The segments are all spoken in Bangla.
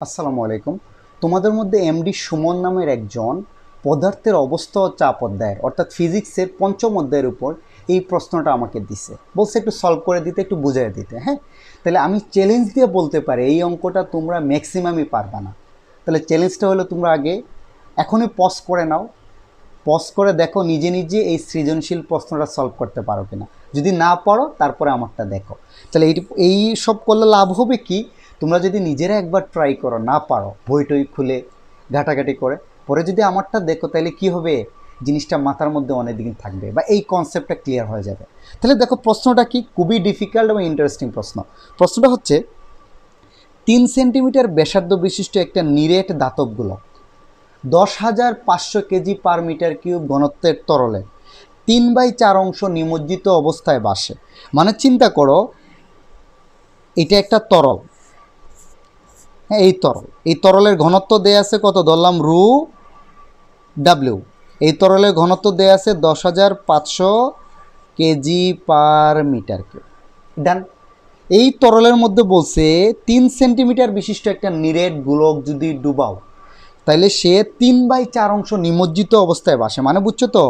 আসসালামু আলাইকুম। তোমাদের মধ্যে এমডি সুমন নামের একজন পদার্থের অবস্থা ও চাপ অধ্যায়ের অর্থাৎ ফিজিক্সের পঞ্চম অধ্যায়ের উপর এই প্রশ্নটা আমাকে দিছে, বলছে একটু সলভ করে দিতে, একটু বুঝিয়ে দিতে। হ্যাঁ, তাহলে আমি চ্যালেঞ্জ দিয়ে বলতে পারি এই অঙ্কটা তোমরা ম্যাক্সিমামই পারবা না। তাহলে চ্যালেঞ্জটা হলো তোমরা আগে এখনই পজ করে নাও, পজ করে দেখো নিজে নিজে এই সৃজনশীল প্রশ্নটা সলভ করতে পারো কিনা। যদি না পারো তারপরে আমারটা দেখো। তাহলে এই সব করলে লাভ হবে কি, তোমরা যদি নিজেরা একবার ট্রাই করো, না পারো বই টই খুলে ঘাটাঘাটি করে পরে যদি আমারটা দেখো, তাহলে কি হবে, জিনিসটা মাথার মধ্যে অনেক দিন থাকবে বা এই কনসেপ্টটা ক্লিয়ার হয়ে যাবে। তাহলে দেখো প্রশ্নটা কি, খুবই ডিফিকাল্ট এবং ইন্টারেস্টিং প্রশ্ন। প্রশ্নটা হচ্ছে 3 সেন্টিমিটার ব্যাসার্ধ বিশিষ্ট একটা নিরেট ধাতব গোলক 10,500 কেজি পার মিটার কিউব ঘনত্বের তরলে 3/4 অংশ নিমজ্জিত অবস্থায় বাসে। মানে চিন্তা করো, এটা একটা তরল। হ্যাঁ, এই তরলের ঘনত্ব দেয়া আছে কত, ধরলাম রু ডাব্লিউ। এই তরলের ঘনত্ব দেয়া আছে 10,500 কেজি পার মিটার কিউব। ডান। এই তরলের মধ্যে বলছে 3 সেন্টিমিটার বিশিষ্ট একটা নিরেট গোলক যদি ডুবাও, তাইলে সে 3/4 অংশ নিমজ্জিত অবস্থায় বাসে। মানে বুঝছো তো,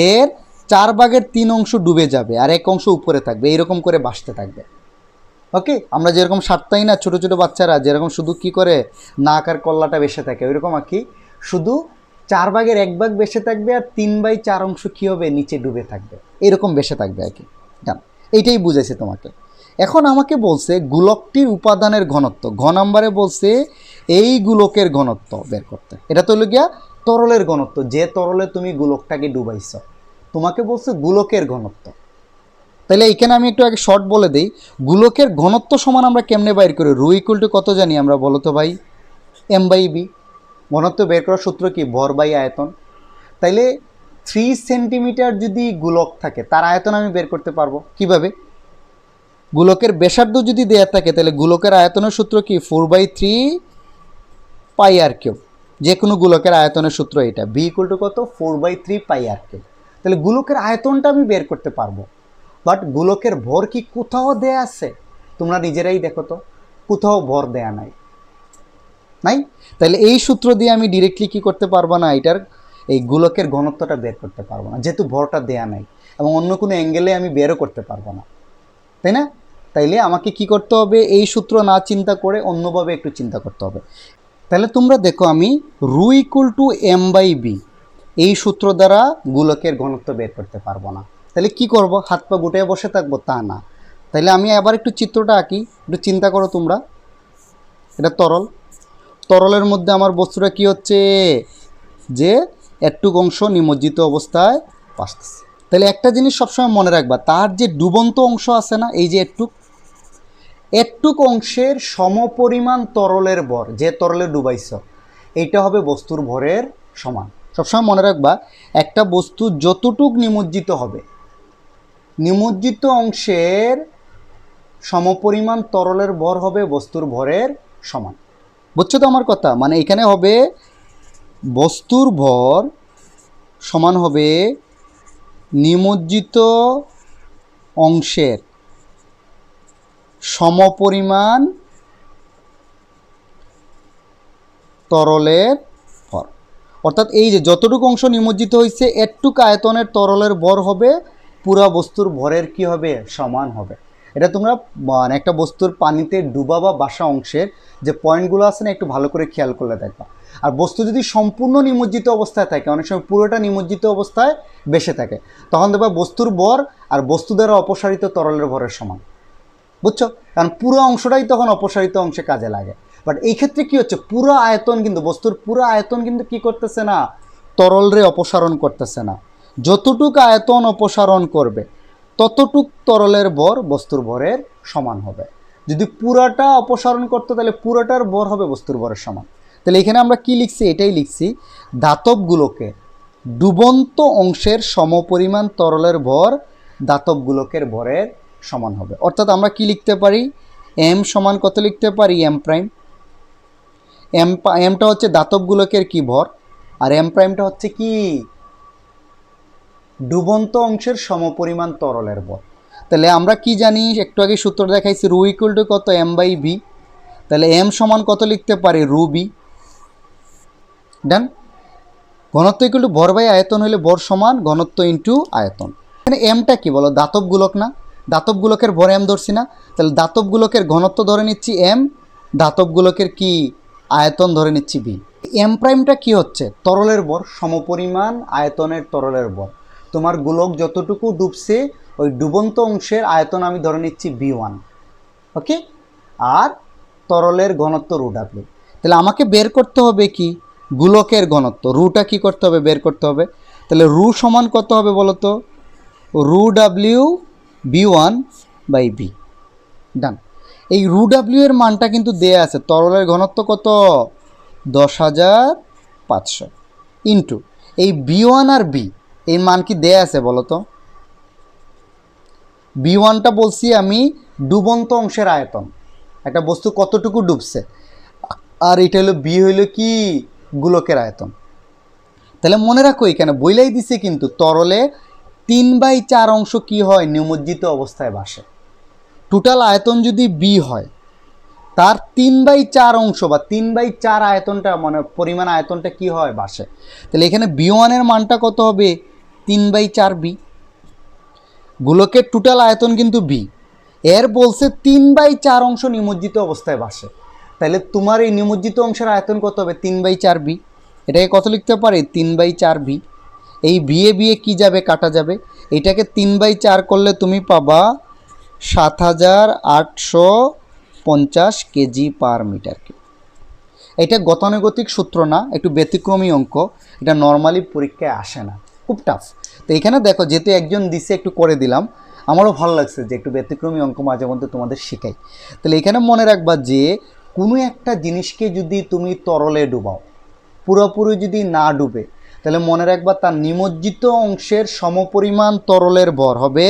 এর 4/3 অংশ ডুবে যাবে আর 1 অংশ উপরে থাকবে, এইরকম করে বাসতে থাকবে। ওকে, আমরা যেরকম সারতাই না ছোটো ছোটো বাচ্চারা যেরকম শুধু কি করে নাক আর কল্লাটা বেসে থাকে, ওইরকম আর কি, শুধু 4/1 বেসে থাকবে আর 3/4 অংশ কী হবে, নিচে ডুবে থাকবে, এরকম বেসে থাকবে আর কি। ডান, এইটাই বুঝাইছে তোমাকে। এখন আমাকে বলছে গোলকটির উপাদানের ঘনত্ব, ঘ নাম্বারে বলছে এই গোলকের ঘনত্ব বের করতে। এটা তো হলো গিয়া তরলের ঘনত্ব, যে তরলে তুমি গোলকটাকে ডুবাইছ, তোমাকে বলছে গোলকের ঘনত্ব। তাহলে এইখানে আমি একটু আগে শর্ট বলে দিই, গোলকের ঘনত্ব সমান আমরা কেমনে বাইর করি, রু ইকুয়াল টু কত জানি আমরা, বলো তো ভাই, m/b। ঘনত্ব বের করার সূত্র কি, ভর বাই আয়তন। তাইলে 3 সেন্টিমিটার যদি গোলক থাকে তার আয়তন আমি বের করতে পারবো কিভাবে, গোলকের ব্যাসার্ধ যদি দেয়া থাকে তাহলে গোলকের আয়তনের সূত্র কি, 4/3 পাই আর কিউব। যে কোনো গোলকের আয়তনের সূত্র এটা, বি ইকুয়াল টু কত, 4/3 পাই আর কিউব। তাহলে গোলকের আয়তনটা আমি বের করতে পারবো, বাট গোলকের ভর কি কোথাও দেয়া আছে, তোমরা নিজেরাই দেখো তো, কোথাও ভর দেয়া নাই। তাহলে এই সূত্র দিয়ে আমি ডিরেক্টলি কি করতে পারবো না, এটার এই গোলকের ঘনত্বটা বের করতে পারবো না, যেহেতু ভরটা দেয়া নাই, এবং অন্য কোনো অ্যাঙ্গেলে আমি বেরও করতে পারবো না, তাই না? তাইলে আমাকে কি করতে হবে, এই সূত্র না চিন্তা করে অন্যভাবে একটু চিন্তা করতে হবে। তাহলে তোমরা দেখো, আমি রু ইকুয়াল টু m/b এই সূত্র দ্বারা গোলকের ঘনত্ব বের করতে পারবো না। তাহলে কি করব, হাত পা গুটিয়ে বসে থাকবো, তা না। তাহলে আমি আবার একটু চিত্রটা আঁকি, একটু চিন্তা করো তোমরা। এটা তরল, তরলের মধ্যে আমার বস্তুটা কি হচ্ছে, যে একটুক অংশ নিমজ্জিত অবস্থায় ভাসতেছে। তাহলে একটা জিনিস সবসময় মনে রাখবা, তার যে ডুবন্ত অংশ আছে না, এই যে একটুক অংশের সমপরিমাণ তরলের ভর, যে তরলে ডুবাইছ, এইটা হবে বস্তুর ভরের সমান। সবসময় মনে রাখবা, একটা বস্তু যতটুক নিমজ্জিত হবে, নিমজ্জিত অংশের সমপরিমাণ তরলের ভর হবে বস্তুর ভরের সমান। বুঝছো তো আমার কথা, মানে এখানে হবে বস্তুর ভর সমান হবে নিমজ্জিত অংশের সমপরিমাণ তরলের ভর। অর্থাৎ এই যে যতটুকু অংশ নিমজ্জিত হয়েছে, একটুক আয়তনের তরলের ভর হবে পুরা বস্তুর ভরের কি হবে, সমান হবে। এটা তোমরা একটা বস্তুর পানিতে ডুবা বা বাসা অংশের যে পয়েন্টগুলো আছে না, একটু ভালো করে খেয়াল করলে দেখবা। আর বস্তু যদি সম্পূর্ণ নিমজ্জিত অবস্থায় থাকে, অনেক সময় পুরোটা নিমজ্জিত অবস্থায় বেসে থাকে, তখন দেখবা বস্তুর ভর আর বস্তু দ্বারা অপসারিত তরলের ভরের সমান। বুঝছো, কারণ পুরো অংশটাই তখন অপসারিত অংশে কাজে লাগে। বাট এই ক্ষেত্রে কি হচ্ছে, পুরো আয়তন কিন্তু, বস্তুর পুরো আয়তন কিন্তু কি করতেছে না, তরলরে অপসারণ করতেছে না। যতটুক আয়তন অপসারণ করবে ততটুক তরলের ভর বস্তুর ভরের সমান হবে। যদি পুরাটা অপসারণ করতো তাহলে পুরোটার ভর হবে বস্তুর ভরের সমান। তাহলে এখানে আমরা কি লিখছি, এটাই লিখছি, ধাতবগুলোকে ডুবন্ত অংশের সমপরিমাণ তরলের ভর ধাতব গোলকের ভরের সমান হবে। অর্থাৎ আমরা কি লিখতে পারি, এম সমান কত লিখতে পারি, এম প্রাইম। এমটা হচ্ছে ধাতব গোলকের কি ভর, আর এম প্রাইমটা হচ্ছে কি ডুবন্ত অংশের সমপরিমাণ তরলের ভর। তাহলে আমরা কি জানি, একটু আগে সূত্র দেখাইছি, রু ইকুয়াল টু কত, m/v। তাহলে এম সমান কত লিখতে পারি, রু বি। ডান। ঘনত্ব ইকুয়াল টু ভর বাই আয়তন হলে ভর সমান ঘনত্ব ইন্টু আয়তন। এখানে এমটা কি বলো, দাতব গোলক না, দাতব গোলকের ভর এম ধরছি না, তাহলে দাতব গোলকের ঘনত্ব ধরে নিচ্ছি এম, দাতব গোলকের কি আয়তন ধরে নিচ্ছি বি। এম প্রাইমটা কি হচ্ছে, তরলের ভর সমপরিমাণ আয়তনের তরলের ভর। তোমার গোলক যতটুকু ডুবছে ওই ডুবন্ত অংশের আয়তন আমি ধরে নিচ্ছি বি1, ওকে। আর তরলের ঘনত্ব রু ডাব্লিউ। তাহলে আমাকে বের করতে হবে কি, গোলকের ঘনত্ব, রুটা কি করতে হবে, বের করতে হবে। তাহলে রু সমান কত হবে বলো তো, রু ডাব্লিউ বি1 বাই বি। ডান। এই রু ডাব্লিউ এর মানটা কিন্তু দেয়া আছে, তরলের ঘনত্ব কত 10,500 ইন্টু এই বি1 আর বি এই মান কি দেয়া আছে বলো তো। বি1টা বলছি আমি ডুবন্ত অংশের আয়তন, একটা বস্তু কতটুকু ডুবছে, আর এটা হলো বি হইল কি গোলকের আয়তন। তাহলে মনে রাখো এখানে বইলাই দিছে কিন্তু তরলে 3/4 অংশ কি হয়, নিমজ্জিত অবস্থায় ভাসে। টোটাল আয়তন যদি বি হয় তার 3/4 অংশ বা 3/4 আয়তনটা মানে পরিমাণ আয়তনটা কি হয়, ভাসে। তাহলে এখানে বি1 এর মানটা কত হবে, 3/4 বি। গোলকের টোটাল আয়তন কিন্তু বি, এর বলছে 3/4 অংশ নিমজ্জিত অবস্থায় ভাসে। তাহলে তোমার এই নিমজ্জিত অংশের আয়তন কত হবে, 3/4 বি। এটাকে কত লিখতে পারি, 3/4 বি। এই বিয়ে বিয়ে কি যাবে, কাটা যাবে। এটাকে 3/4 করলে তুমি পাবা 7,850 কেজি পার মিটার কিউব। এটা গতানুগতিক সূত্র না, একটু ব্যতিক্রমী অঙ্ক, এটা নর্মালি পরীক্ষায় আসে না, খুব টাফ। তো এখানে দেখো যেহেতু একজন দিছে একটু করে দিলাম, আমারও ভালো লাগছে যে একটু ব্যতিক্রমী অঙ্ক মাঝে মধ্যে তোমাদের শেখাই। তাহলে এখানে মনে রাখবা যে কোনো একটা জিনিসকে যদি তুমি তরলে ডুবাও, পুরোপুরি যদি না ডুবে, তাহলে মনে রাখবা তার নিমজ্জিত অংশের সমপরিমাণ তরলের ভর হবে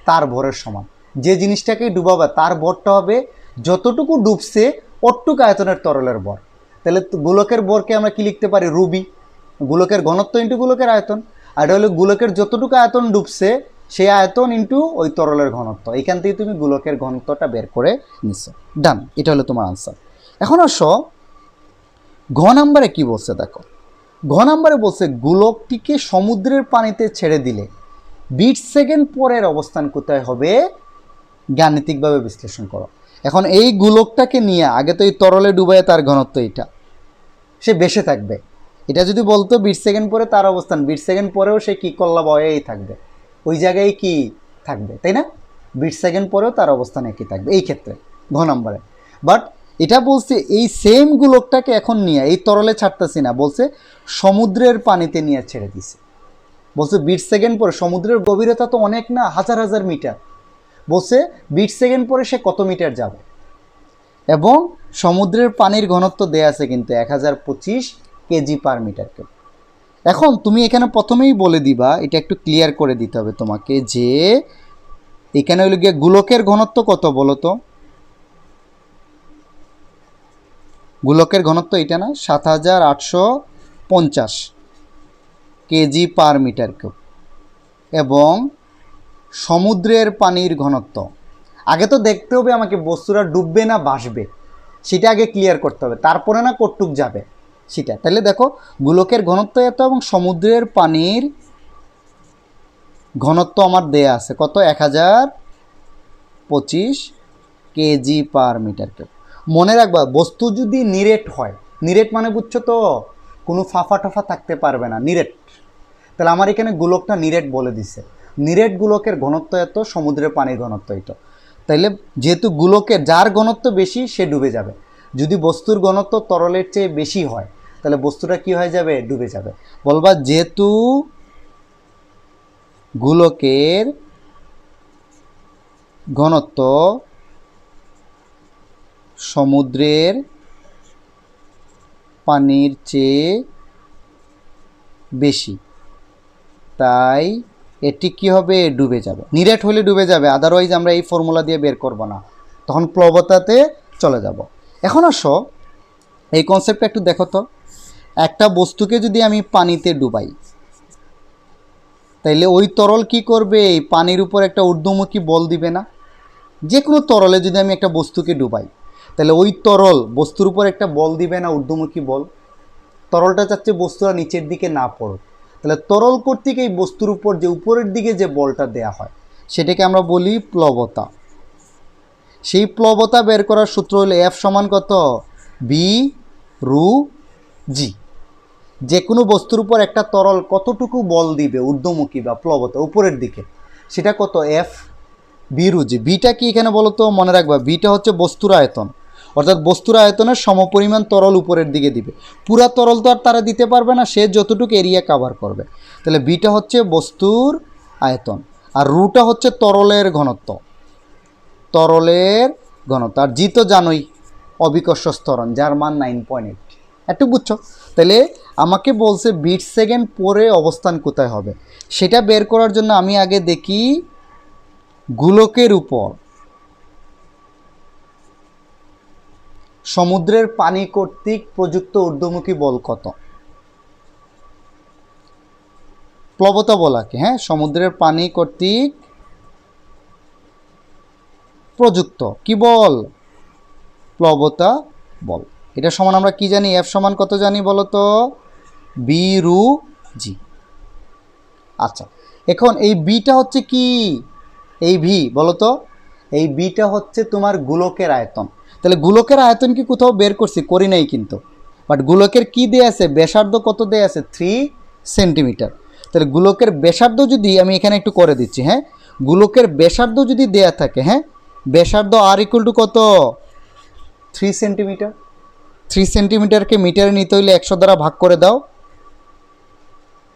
তার ভরের সমান। যে জিনিসটাকে ডুবাবে তার ভরটা হবে যতটুকু ডুবছে অটুকু আয়তনের তরলের ভর। তাহলে গোলকের ভরকে আমরা কি লিখতে পারি, রুবি, গোলকের ঘনত্ব ইন্টু গোলকের আয়তন। আর এটা হলো গোলকের যতটুকু আয়তন ডুবছে সেই আয়তন ইন্টু ওই তরলের ঘনত্ব। এখান থেকে তুমি গোলকের ঘনত্বটা বের করে নিছো। ডান, এটা হলো তোমার আনসার। এখন আসো ঘ নাম্বারে কি বলছে দেখো। ঘ নাম্বারে বলছে গোলকটিকে সমুদ্রের পানিতে ছেড়ে দিলে 20 সেকেন্ড পরের অবস্থান কোথায় হবে, গাণিতিকভাবে বিশ্লেষণ করো। এখন এই গোলকটাকে নিয়ে আগে তো এই তরলে ডুবায় তার ঘনত্ব এটা, সে বেশে থাকবে। এটা যদি বলতো 20 সেকেন্ড পরে তার অবস্থান, 20 সেকেন্ড পরেও সে কী করলা বয়েই থাকবে, ওই জায়গায় কি থাকবে, তাই না? 20 সেকেন্ড পরেও তার অবস্থান একই থাকবে এই ক্ষেত্রে ঘ নম্বরে। বাট এটা বলছে এই সেম গোলকটাকে এখন নিয়ে এই তরলে ছাড়তেছি না, বলছে সমুদ্রের পানিতে নিয়ে ছেড়ে দিছে। বলছে 20 সেকেন্ড পরে, সমুদ্রের গভীরতা তো অনেক না, হাজার হাজার মিটার। বলছে 20 সেকেন্ড পরে সে কত মিটার যাবে, এবং সমুদ্রের পানির ঘনত্ব দেয়া আছে কিন্তু 1025 কেজি পার মিটার কিউব। এখন তুমি এখানে প্রথমেই বলে দিবা, এটা একটু ক্লিয়ার করে দিতে হবে তোমাকে, যে এখানে হলো গিয়ে গোলকের ঘনত্ব কত বলো তো। গোলকের ঘনত্ব এটা না, 7,850 কেজি পার মিটার কিউব। এবং সমুদ্রের পানির ঘনত্ব, আগে তো দেখতে হবে আমাকে বস্তুটা ডুববে না ভাসবে, সেটা আগে ক্লিয়ার করতে হবে, তারপরে না কটুক যাবে সেটা। তাহলে দেখো গোলকের ঘনত্ব এত এবং সমুদ্রের পানির ঘনত্ব আমার দেয়া আছে কত, 1025 কেজি পার মিটার কিউব। মনে রাখবা বস্তু যদি নিরেট হয়, নিরেট মানে বুঝছো তো, কোনো ফাফা টাফা থাকতে পারবে না, নিরেট। তাহলে আমার এখানে গোলকটা নিরেট বলে দিছে, নিরেট গোলকের ঘনত্ব এত, সমুদ্রের পানির ঘনত্ব এত। তাইলে যেহেতু গোলকের যার ঘনত্ব বেশি সে ডুবে যাবে। যদি বস্তুর ঘনত্ব তরলের চেয়ে বেশি হয় তাহলে বস্তুটা কি হয়ে যাবে, ডুবে যাবে। বলবা যেহেতু গোলকের ঘনত্ব সমুদ্রের পানির চেয়ে বেশি, তাই এটি কি হবে, ডুবে যাবে। নিরেট হলে ডুবে যাবে, আদারওয়াইজ আমরা এই ফর্মুলা দিয়ে বের করব না, তখন প্লবতাতে চলে যাব। এখন আসো এই কনসেপ্টটা একটু দেখো তো। একটা বস্তুকে যদি আমি পানিতে ডুবাই, তাইলে ওই তরল কি করবে, এই পানির উপর একটা ঊর্ধ্বমুখী বল দিবে না। যে কোনো তরলে যদি আমি একটা বস্তুকে ডুবাই, তাহলে ওই তরল বস্তুর উপর একটা বল দিবে না, ঊর্ধ্বমুখী বল। তরলটা চাচ্ছে বস্তুরা নিচের দিকে না পড়ুক, তাহলে তরল কর্তৃক এই বস্তুর উপর যে উপরের দিকে যে বলটা দেয়া হয় সেটাকে আমরা বলি প্লবতা। সেই প্লবতা বের করার সূত্র হলো এফ সমান কত, বি রু জি। যে কোনো বস্তুর উপর একটা তরল কতটুকু বল দিবে ঊর্ধ্বমুখী বা প্লবতা উপরের দিকে, সেটা কত, এফ বি রু জি। বিটা কি এখানে বলো তো, মনে রাখবা বিটা হচ্ছে বস্তুর আয়তন, অর্থাৎ বস্তুর আয়তনের সমপরিমাণ তরল উপরের দিকে দিবে। পুরা তরল তো আর তারা দিতে পারবে না, সে যতটুকু এরিয়া কভার করবে। তাহলে বিটা হচ্ছে বস্তুর আয়তন, আর রুটা হচ্ছে তরলের ঘনত্ব, তরলের ঘনত্ব। আর জি তো জানোই অবিকর্ষ ত্বরণ, যার মান 9.8। একটু বুঝছো? তাহলে আমাকে বলছে বিট সেকেন্ড পরে অবস্থান কোথায় হবে, সেটা বের করার জন্য আমি আগে দেখি গোলকের উপর সমুদ্রের পানি কর্তৃক প্রযুক্ত ঊর্ধ্বমুখী বল কত। প্লবতা বলাকে, হ্যাঁ, সমুদ্রের পানি কর্তৃক প্রযুক্ত কি বল, প্লবতা বল। এটা সমান আমরা কি জানি, এফ সমান কত জানি বলো তো, বি রু জি। আচ্ছা, এখন এই বিটা হচ্ছে কি, এই ভি বলো তো, এই বিটা হচ্ছে তোমার গোলকের আয়তন। তাহলে গোলকের আয়তন কি কোথাও বের করছি, করি নাই কিন্তু, বাট গোলকের কি দেয়া আছে, ব্যাসার্ধ কত দেয়া আছে, 3 সেন্টিমিটার। তাহলে গোলকের ব্যাসার্ধ যদি আমি এখানে একটু করে দিচ্ছি, হ্যাঁ, গোলকের ব্যাসার্ধ যদি দেয়া থাকে, হ্যাঁ, ব্যাসার্ধ আর ইকুয়াল টু কত, 3 সেন্টিমিটার। 3 সেন্টিমিটারকে মিটারে নিতে হইলে 100 দ্বারা ভাগ করে দাও,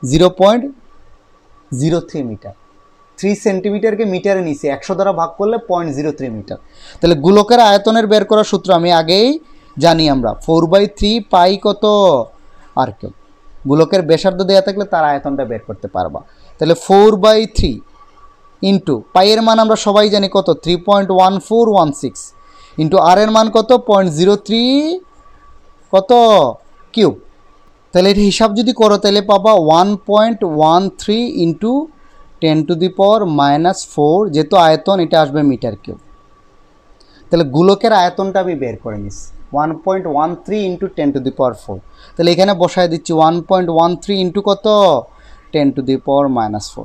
0.03 মিটার। 3 সেন্টিমিটারকে মিটারে নিচে 100 দ্বারা ভাগ করলে 0.03 মিটার। তাহলে গোলকের আয়তনের বের করার সূত্র আমি আগেই জানি, আমরা 4/3 পাই কত আর কিউব। গোলকের ব্যাসার্ধ দেওয়া থাকলে তার আয়তনটা বের করতে পারবা। তাহলে 4/3 ইন্টু পাইয়ের মান আমরা সবাই জানি কত, 3.1416 ইন্টু আর এর মান কত, 0.03 কত কিউব। তাহলে এটা হিসাব যদি করো তাহলে পাবা 1.13 ইন্টু 10⁻⁻⁴, যেহেতু আয়তন এটা আসবে মিটার কিউব। তাহলে গোলকের আয়তনটা আমি বের করে নিচ্ছি 1.13 ইন্টু 10⁻⁴। তাহলে এখানে বসায় দিচ্ছি 1.13 ইন্টু কত, 10⁻⁻⁴।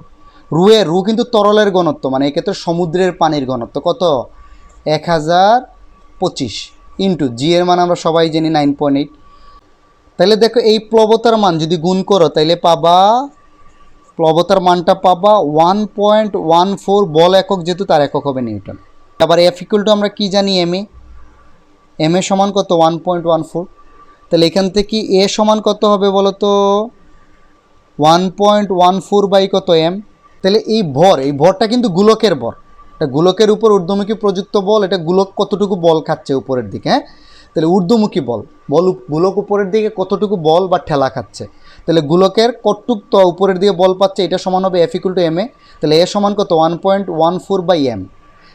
রু কিন্তু তরলের ঘনত্ব, মানে এক্ষেত্রে সমুদ্রের পানির ঘনত্ব কত, 1025 ইন্টু জি এর মান আমরা সবাই জানি 9.8। তাহলে দেখো এই প্লবতার মান যদি গুণ করো তাহলে পাবা, প্লবতার মানটা পাবা 1.14 বল একক, যেহেতু তার একক হবে নিউটন। আবার এফ ইকুয়াল টু আমরা কি জানি, এম এ সমান কত, 1.14। তাহলে এখান থেকে এ সমান কত হবে বলো তো, 1.14 বাই কত এম। তাহলে এই ভরটা কিন্তু গোলকের ভর, এটা গোলকের উপর ঊর্ধ্বমুখী প্রযুক্ত বল। এটা গোলক কতটুকু বল খাচ্ছে উপরের দিকে, হ্যাঁ, তাহলে ঊর্ধ্বমুখী বল, গোলক উপরের দিকে কতটুকু বল বা ঠেলা খাচ্ছে, তাহলে গোলকের কতটুক তো উপরের দিকে বল পাচ্ছে, এটা সমান হবে F equal to M A. তাহলে এ সমান কত, 1.14 বাই এম।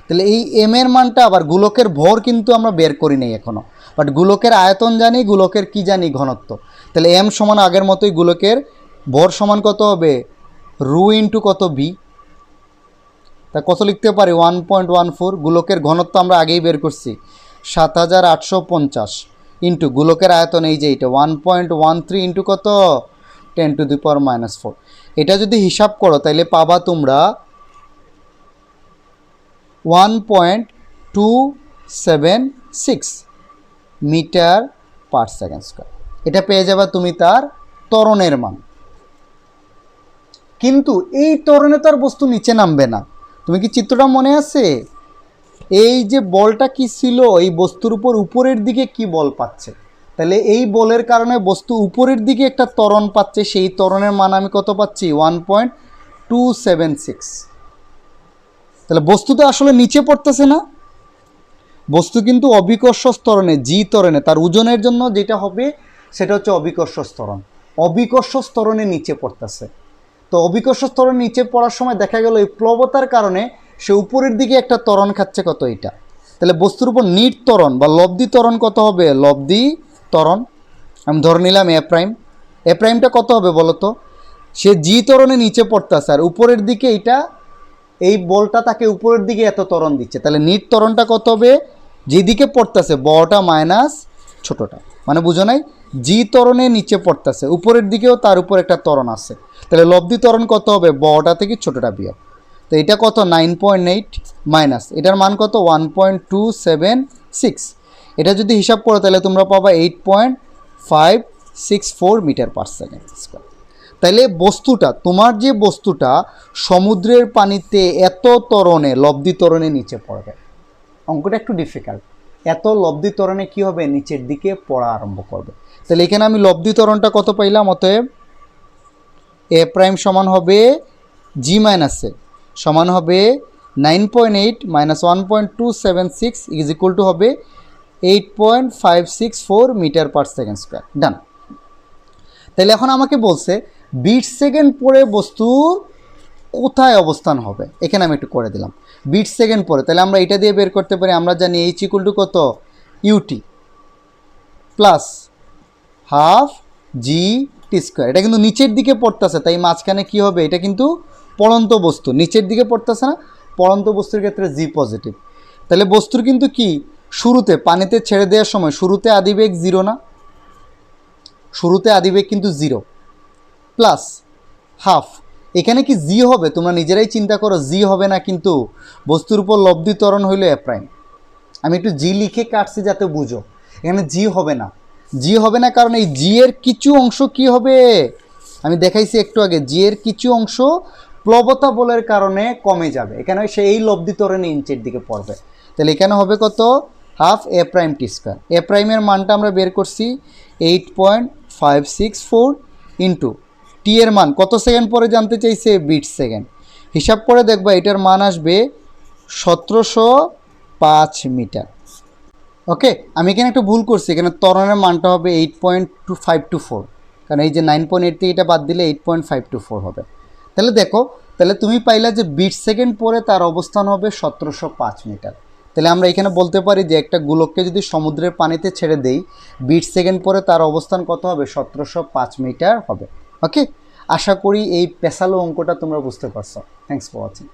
তাহলে এই এম এর মানটা, আবার গোলকের ভর কিন্তু আমরা বের করি নাই এখনও, বাট গোলকের আয়তন জানি, গোলকের কি জানি, ঘনত্ব। তাহলে এম সমান আগের মতোই, গোলকের ভর সমান কত হবে, রু ইন্টু কত বি। তা কত লিখতে পারি, 1.14। গোলকের ঘনত্ব আমরা আগেই বের করছি 7850 ইন্টু গোলকের আয়তন এই যে এটা 1.13 ইন্টু কত, 10⁻⁻⁴। এটা যদি হিসাব করো তাহলে পাবা তোমরা 1.276 মিটার পার সেকেন্ড স্কয়ার। এটা পেয়ে যাবে তুমি তার ত্বরণের মান। কিন্তু এই ত্বরণে তার বস্তু নিচে নামবে না। তুমি কি চিত্রটা মনে আছে, এই যে বলটা কি ছিল, এই বস্তুর উপর উপরের দিকে কি বল পাচ্ছে, তাহলে এই বলের কারণে বস্তু উপরের দিকে একটা ত্বরণ পাচ্ছে, সেই ত্বরণের মান আমি কত পাচ্ছি, 1.276। তাহলে বস্তু তো আসলে নিচে পড়তেছে না, বস্তু কিন্তু অবিকর্ষ ত্বরণে, জি ত্বরণে, তার ওজনের জন্য যেটা হবে সেটা হচ্ছে অবিকর্ষ ত্বরণ, অবিকর্ষ ত্বরণে নিচে পড়তেছে। তো অবিকর্ষ ত্বরণ নিচে পড়ার সময় দেখা গেল এই প্লবতার কারণে সে উপরের দিকে একটা ত্বরণ খাচ্ছে কত, এটা। তাহলে বস্তুর উপর নিট ত্বরণ বা লব্ধি ত্বরণ কত হবে, লব্ধি ত্বরণ আমি ধরে নিলাম এ প্রাইমটা কত হবে বলো তো, সে জি ত্বরণে নিচে পড়তেছে আর উপরের দিকে এটা, এই বলটা তাকে উপরের দিকে এত ত্বরণ দিচ্ছে, তাহলে নিট ত্বরণটা কত হবে, যেদিকে পড়তেছে বড়টা মাইনাস ছোটোটা, মানে বুঝো নাই, জি ত্বরণে নিচে পড়তেছে, উপরের দিকেও তার উপর একটা ত্বরণ আছে, তাহলে লব্ধি ত্বরণ কত হবে, বড়টা থেকে ছোটোটা বিয়োগ। তো এটা কত 9.8 মাইনাস এটার মান কত 1.276, এটা যদি হিসাব করো তাহলে তোমরা পাবা 8.564 মিটার পার সেকেন্ড স্কোয়ার। তাহলে বস্তুটা, তোমার যে বস্তুটা সমুদ্রের পানিতে এত ত্বরণে, লব্ধি ত্বরণে নিচে পড়বে, অঙ্কটা একটু ডিফিকাল্ট, এত লব্ধি ত্বরণে কী হবে, নিচের দিকে পড়া আরম্ভ করবে। তাহলে এখানে আমি লব্ধি ত্বরণটা কত পাইলাম, অতএব এ প্রাইম সমান হবে জি মাইনাস এ সমান হবে 9.8 মাইনাস 1.276 ইজ ইকুয়াল টু হবে 8.564 মিটার পার সেকেন্ড স্কোয়ার। ডান। তাহলে এখন আমাকে বলছে 20 সেকেন্ড পরে বস্তুর কোথায় অবস্থান হবে, এখানে আমি একটু করে দিলাম 20 সেকেন্ড পরে। তাহলে আমরা এটা দিয়ে বের করতে পারি, আমরা জানি এইচ ইকুয়াল টু কত, ইউটি প্লাস হাফ জি টি স্কোয়ার। এটা কিন্তু নিচের দিকে পড়তেছে, তাই মাঝখানে কি হবে, এটা কিন্তু পড়ন্ত বস্তু, নিচের দিকে পড়তেছে না, পড়ন্ত বস্তুর ক্ষেত্রে জি পজিটিভ। তাহলে বস্তুর কিন্তু কি শুরুতে পানিতে ছেড়ে দেওয়ার সময় শুরুতে আদিবেগ জিরো না, শুরুতে আদিবেগ কিন্তু জিরো, প্লাস হাফ, এখানে কি জি হবে, তোমরা নিজেরাই চিন্তা করো, জি হবে না, কিন্তু বস্তুর উপর লব্ধি ত্বরণ হইল এ প্রাইম। আমি একটু জি লিখে কাটছি যাতে বুঝো, এখানে জি হবে না, জি হবে না কারণ এই জি এর কিছু অংশ কি হবে, আমি দেখাইছি একটু আগে, জি এর কিছু অংশ প্লবতা বলের কারণে কমে যাবে, এখানে সে এই লব্ধি ত্বরণে ইঞ্চের দিকে পড়বে। তাহলে এখানে হবে কত, হাফ এ প্রাইম টি স্কোয়ার। এ প্রাইমের মানটা আমরা বের করছি 8.564 ইন্টু টি এর মান কত সেকেন্ড পরে জানতে চাইছে, 20 সেকেন্ড। হিসাব করে দেখবা এটার মান আসবে 1705 মিটার। ওকে, আমি এখানে একটু ভুল করছি, এখানে ত্বরণের মানটা হবে 8.524, কারণ এই যে 9.8 থেকে এটা বাদ দিলে 8.524 হবে। তাহলে দেখো, তাহলে তুমি পাইলা যে 20 সেকেন্ড পরে তার অবস্থান হবে 1705 মিটার। তাহলে আমরা এখানে বলতে পারি যে একটা গোলককে যদি সমুদ্রের পানিতে ছেড়ে দেই, 20 সেকেন্ড পরে তার অবস্থান কত হবে, 1705 মিটার হবে। ওকে, আশা করি এই পেশালো অঙ্কটা তোমরা বুঝতে পারছো। Thanks for watching.